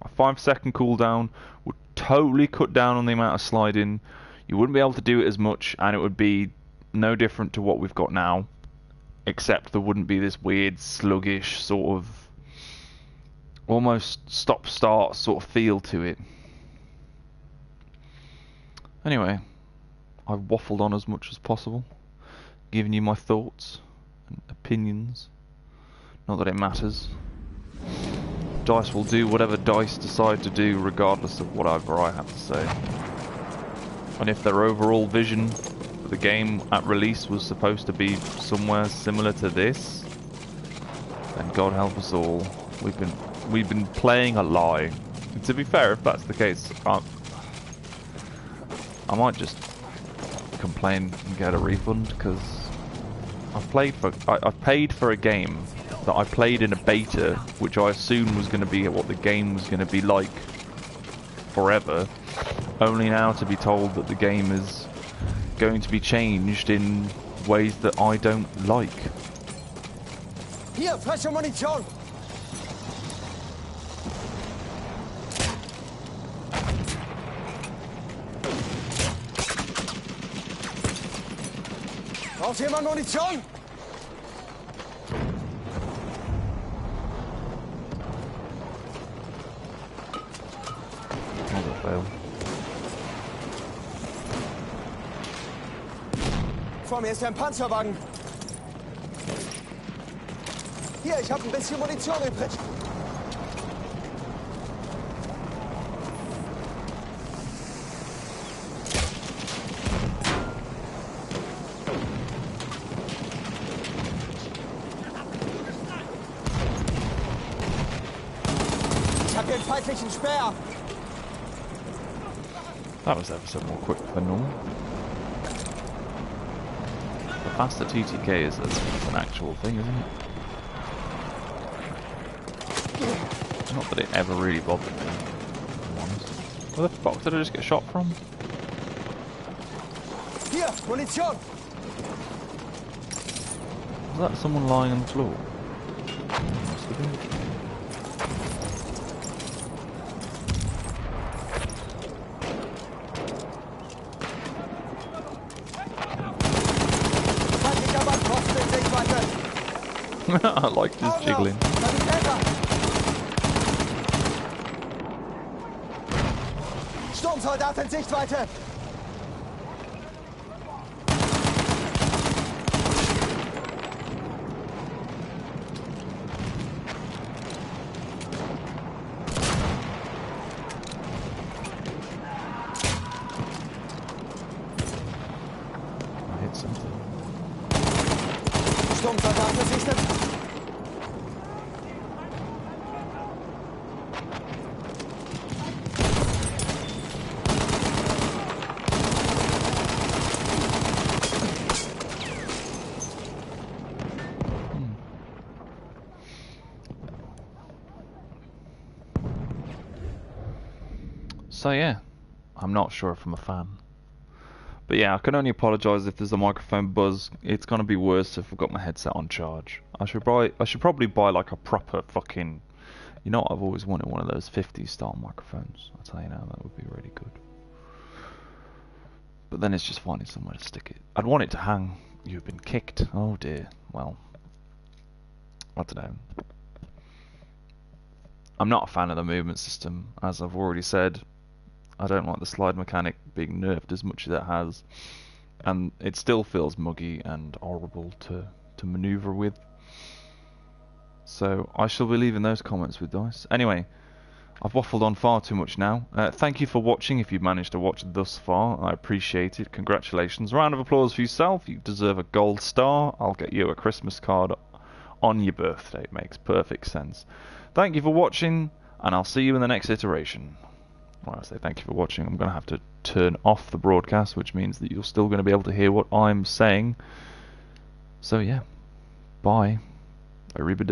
A 5-second cooldown would totally cut down on the amount of sliding. You wouldn't be able to do it as much, and it would be no different to what we've got now, except there wouldn't be this weird sluggish sort of almost stop-start sort of feel to it. Anyway, I've waffled on as much as possible, giving you my thoughts and opinions. Not that it matters. DICE will do whatever DICE decide to do regardless of whatever I have to say. And if their overall vision for the game at release was supposed to be somewhere similar to this, then God help us all. We've been playing a lie. And to be fair, if that's the case, I might just complain and get a refund, because I paid for a game that I played in a beta, which I assumed was going to be what the game was going to be like forever, only now to be told that the game is going to be changed in ways that I don't like. Hier, frische Munition! Braucht jemand Munition? Another fail. Vor mir ist ein Panzerwagen. Hier, ich habe ein bisschen Munition übrig. Ich habe den feindlichen Speer. That was ever so more quick than normal. The faster TTK is an actual thing, isn't it? Not that it ever really bothered me, if I'm honest. Where the fuck did I just get shot from? Hier, Munition. Was that someone lying on the floor? Must have been. I like this jiggling. Sturmsoldat in Sichtweite! I hit something. Sturmsoldat gesichtet! So yeah, I'm not sure if I'm a fan. But yeah, I can only apologise if there's a microphone buzz. It's gonna be worse if I've got my headset on charge. I should probably buy like a proper fucking, you know what, I've always wanted one of those 50s style microphones. I'll tell you now, that would be really good. But then it's just finding somewhere to stick it. I'd want it to hang. You've been kicked. Oh dear. Well, I don't know. I'm not a fan of the movement system, as I've already said. I don't like the slide mechanic being nerfed as much as it has, and it still feels muggy and horrible to maneuver with. So I shall be leaving those comments with Dice. Anyway, I've waffled on far too much now. Thank you for watching. If you've managed to watch thus far, I appreciate it. Congratulations. Round of applause for yourself. You deserve a gold star. I'll get you a Christmas card on your birthday. It makes perfect sense. Thank you for watching, and I'll see you in the next iteration. When I say thank you for watching, I'm going to have to turn off the broadcast, which means that you're still going to be able to hear what I'm saying. So yeah, bye. Arrivederci.